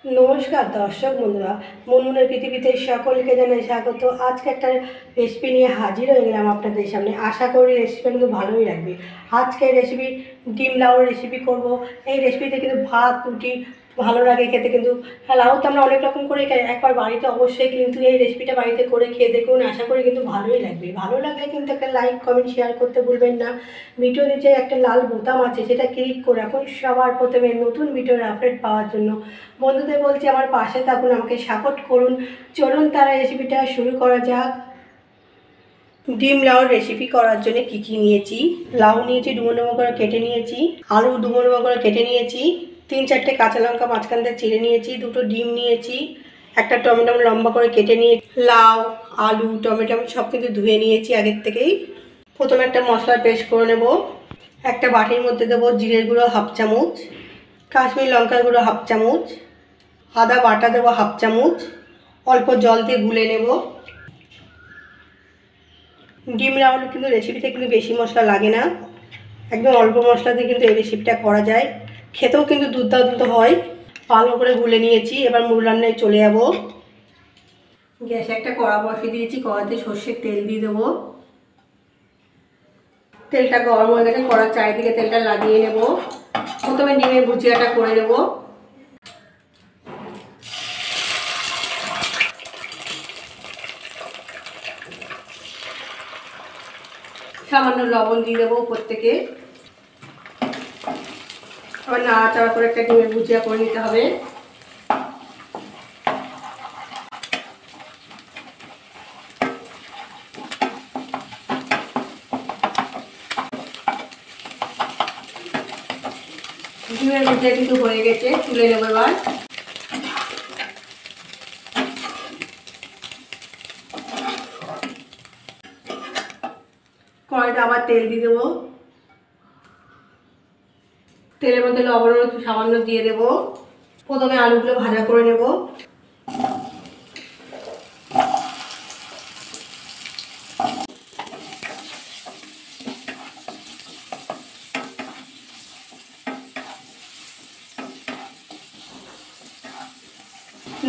নমস্কার দর্শক বন্ধুরা, মনমনের পৃথিবীতে সকলকে জানাই স্বাগত। আজকে একটা রেসিপি নিয়ে হাজির হয়ে গেলাম আপনাদের সামনে। আশা করি রেসিপিটা কিন্তু ভালোই লাগবে। আজকে রেসিপি ডিম লাউর রেসিপি করব। এই রেসিপিতে কিন্তু ভাত রুটি ভালো লাগে খেতে। কিন্তু লাউ তো আমরা অনেক রকম করে খাই, একবার বাড়িতে অবশ্যই কিন্তু এই রেসিপিটা বাড়িতে করে খেয়ে দেখুন। আশা করি কিন্তু ভালোই লাগবে। ভালো লাগলে কিন্তু একটা লাইক কমেন্ট শেয়ার করতে ভুলবেন না। ভিডিও নিচে একটা লাল বোতাম আছে, সেটা ক্লিক করে রাখুন সবার প্রথমে নতুন ভিডিওর আপডেট পাওয়ার জন্য। বন্ধুদের বলছি আমার পাশে থাকুন, আমাকে সাপোর্ট করুন। চলুন তারা রেসিপিটা শুরু করা যাক। ডিম লাউর রেসিপি করার জন্য কি কি নিয়েছি: লাউ নিয়েছি ডুমো ডুমো করে কেটে নিয়েছি, আলু ডুমো ডুমো করে কেটে নিয়েছি, 3-4টে কাঁচা লঙ্কা মাঝখান থেকে চিড়ে নিয়েছি, 2টো ডিম নিয়েছি, একটা টমেটো লম্বা করে কেটে নিয়ে লাউ আলু টমেটো সব কিন্তু ধুয়ে নিয়েছি আগের থেকেই। প্রথমে একটা মশলার পেস্ট করে নেব। একটা বাটির মধ্যে দেবো জিরের গুঁড়ো 1/2 চামচ, কাশ্মীরি লঙ্কার গুঁড়ো 1/2 চামচ, আদা বাটা দেবো 1/2 চামচ, অল্প জল দিয়ে গুলে নেব। ডিম লাউর কিন্তু রেসিপিতে কিন্তু বেশি মশলা লাগে না, একদম অল্প মশলা দিয়ে কিন্তু এই রেসিপিটা করা যায়। খেতেও কিন্তু দুর্দান্ত হয়। ভালো করে গুলে নিয়েছি, এবার মূল রান্নায় চলে যাব। গ্যাসে একটা কড়া বসিয়ে দিয়েছি, কড়াতে সর্ষের তেল দিয়ে দেবো। তেলটা গরম হয়ে গেছে, কড়ার চারিদিকে তেলটা লাগিয়ে নেব। প্রথমে ডিমের ভুজিয়াটা করে নেব। সামান্য লবণ দিয়ে দেবো উপর থেকে। আবার নাড়াচাড়া করে একটা ডিমের ভুজিয়া করে নিতে হবে। ডিমের ভুজিয়া কিন্তু হয়ে গেছে, তুলে নেব এবার। কড়াইতে আবার তেল দিয়ে দেবো। তেলের মধ্যে লবণ একটু সামান্য দিয়ে দেব। প্রথমে আলুগুলো ভাজা করে নেব।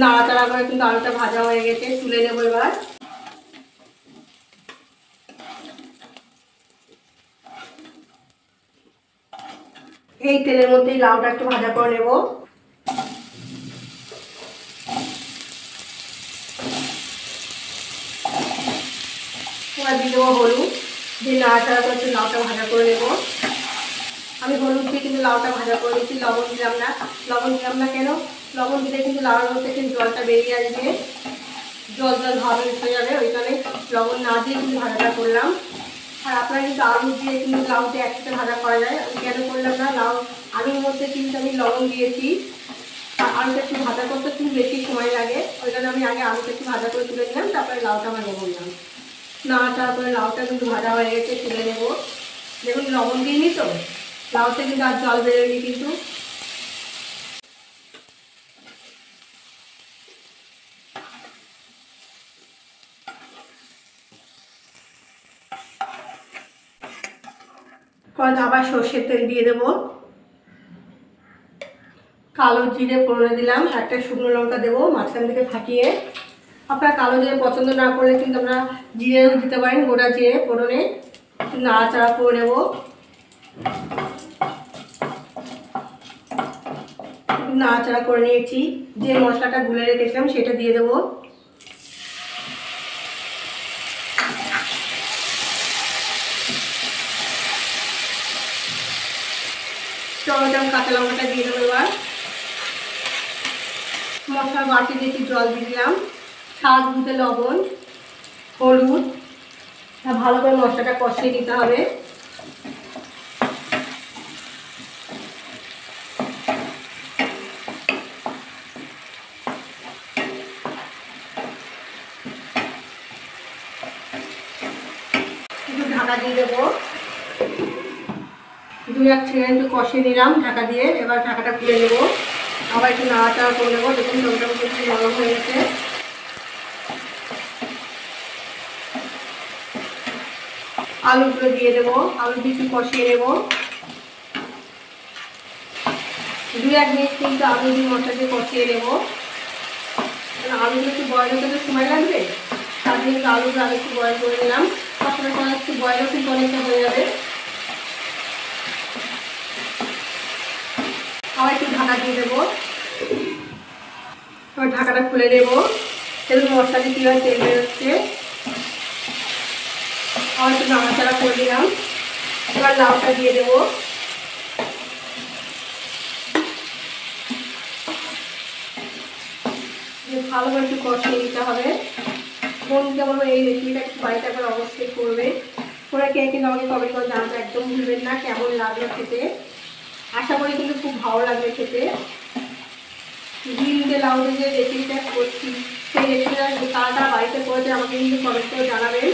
নাড়াচাড়া করে কিন্তু আলুটা ভাজা হয়ে গেছে, তুলে নেব এবার। এই তেলের মধ্যেই লাউটা একটু ভাজা করে নেব। এবার দিয়ে দেবো হলুদ, দিয়ে নাড়াচাড়া করে একটু লাউটা ভাজা করে নেব। আমি হলুদ দিয়ে কিন্তু লাউটা ভাজা করে নিচ্ছি, লবণ দিলাম না। লবণ দিলাম না কেন? লবণ দিলে কিন্তু লাউয়ের মধ্যে কিন্তু জলটা বেরিয়ে আসবে, জল জল ভাবে উঠে যাবে, ওইখানে লবণ না দিয়ে কিন্তু ভাজাটা করলাম। আর আপনারা কিন্তু আলু দিয়ে কিন্তু লাউ দিয়ে একসাথে ভাজা করা যায়। আমি কেন করলাম না, আলুর মধ্যে কিন্তু আমি লবণ দিয়েছি। আর আলুটা একটু ভাজা করতে একটু বেশি সময় লাগে, ওই জন্য আমি আগে আলুটা একটু ভাজা করে তুলে নিলাম, তারপরে লাউটা ভাজা করলাম। তারপরে লাউটা কিন্তু ভাজা হয়ে গেছে, তুলে নেব। দেখুন লবণ দিইনি তো, লাউতে কিন্তু আর জল বেরোয়নি কিন্তু। আবার সর্ষের তেল দিয়ে দেবো। কালো জিরে ফোড়নে দিলাম, একটা শুকনো লঙ্কা দেবো মাঝখান থেকে ফাটিয়ে। আপনারা কালো জিরে পছন্দ না করলে কিন্তু আমরা জিরেও দিতে পারেন, গোটা জিরে ফোড়নে। নাড়াচাড়া করে নেব। নাড়াচাড়া করে নিয়েছি, যে মশলাটা গুলে রেখেছিলাম সেটা দিয়ে দেবো। টমেটো কাঁচা লঙ্কাটা দিয়ে দেবো এবার। মশলা বাটি দিয়ে একটু জল দিয়ে দিলাম, স্বাদ বুঝে লবণ হলুদ। ভালো করে মশলাটা কষিয়ে নিতে হবে। একটু ঢাকা দিয়ে দেবো। 2-1 সেকেন্ড একটু কষিয়ে নিলাম ঢাকা দিয়ে। এবার ঢাকাটা খুলে নেবো, আবার একটু নাড়াচাড়া করে নেবো। দেখুন টমেটো একটু নরম হয়ে গেছে। আলুগুলো দিয়ে দেবো, আলু দিয়ে একটু কষিয়ে নেবো। 2-1 মিনিট কিন্তু আলু দিয়ে মশলাকে কষিয়ে নেবো। আলুগুলো একটু বয়েল হতে তো সময় লাগবে, তার জন্য আলুগুলো আগে একটু বয়েল করে নিলাম। তারপরে পরে একটু বয়েলও কিন্তু অনেকটা হয়ে যাবে। আবার একটু ঢাকা দিয়ে দেবো। আবার ঢাকাটা খুলে দেবো। এরকম মশলা দিয়ে কীভাবে তেল বেরোচ্ছে। আবার একটু নাড়াচাড়া করে দিলাম। এবার লাউটা দিয়ে দেবো। ভালো করে একটু কষিয়ে নিতে হবে। বন্ধুকে বলবো এই রেসিপিটা একটু বাড়িতে একবার অবশ্যই করবে। করে কে কিন্তু আমাকে কমেন্ট করে জানাতে একদম ভুলবেন না কেমন লাগলো খেতে। আশা করি কিন্তু খুব ভালো লাগবে খেতে। ডিম দিয়ে লাউ দিয়ে যে রেসিপিটা করছি সেই রেসিপিটা তারা বাড়িতে করেছে আমাকে কিন্তু কমেন্ট করে জানাবেন।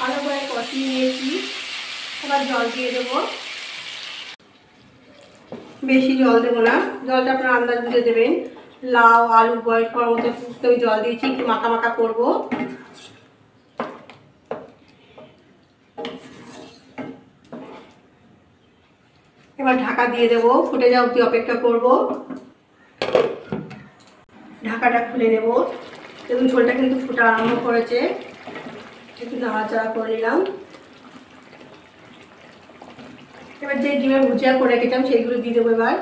ভালো করে কষিয়ে নিয়েছি। এবার জল দিয়ে দেবো। বেশি জল দেবো না, জলটা আপনার আন্দাজ বুঝে দেবেন। লাউ আলু বয়েল করার মতো আমি জল দিয়েছি, একটু মাখা মাখা করবো। এবার ঢাকা দিয়ে দেবো, ফুটে যাওয়া অবধি অপেক্ষা করব। ঢাকাটা খুলে নেব। দেখুন ঝোলটা কিন্তু ফুটা আরম্ভ করেছে। একটু নাড়াচাড়া করে নিলাম। এবার যে ডিমের ভুজিয়া করে রেখেছিলাম সেইগুলো দিয়ে দেবো। এবার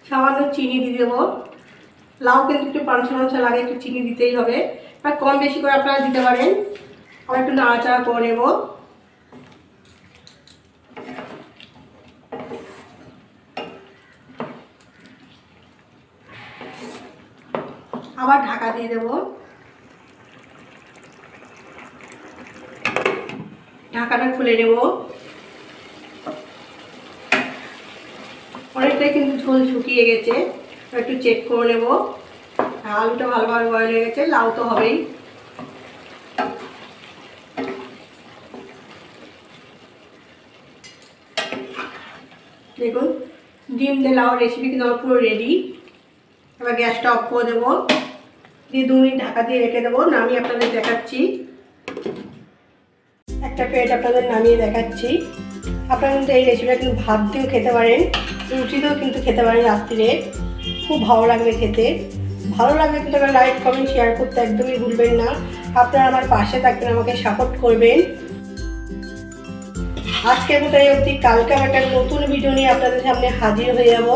সামান্য চিনি দিয়ে দেবো। লাউ কিন্তু একটু পানসা লাগে, একটু চিনি দিতেই হবে। আর কম বেশি করে আপনারা দিতে পারেন। আবার একটু নাড়াচাড়া করে নেব। আবার ঢাকা দিয়ে দেবো। ঢাকাটা খুলে নেব। অনেকটাই কিন্তু ঝোল শুকিয়ে গেছে, একটু চেক করে নেব। আলুটা ভালোভাবে বয়েল হয়ে গেছে, লাউ তো হবেই। দেখুন ডিম দিয়ে লাউ রেসিপি কিন্তু আমার পুরো রেডি। এবার গ্যাসটা অফ করে দেবো, দিয়ে 2 মিনিট ঢাকা দিয়ে রেখে দেবো। নামিয়ে আপনাদের দেখাচ্ছি। একটা প্লেট আপনাদের নামিয়ে দেখাচ্ছি। আপনারা কিন্তু এই রেসিপিটা কিন্তু ভাত দিয়েও খেতে পারেন, রুটি দিয়েও কিন্তু খেতে পারেন রাত্রিরে। খুব ভালো লাগবে খেতে। ভালো লাগলে কিন্তু আপনারা লাইক কমেন্ট শেয়ার করতে একদমই ভুলবেন না। আপনারা আমার পাশে থাকবেন, আমাকে সাপোর্ট করবেন। আজকের মতো এই অবধি। কালকে একটা নতুন ভিডিও নিয়ে আপনাদের সামনে হাজির হয়ে যাব।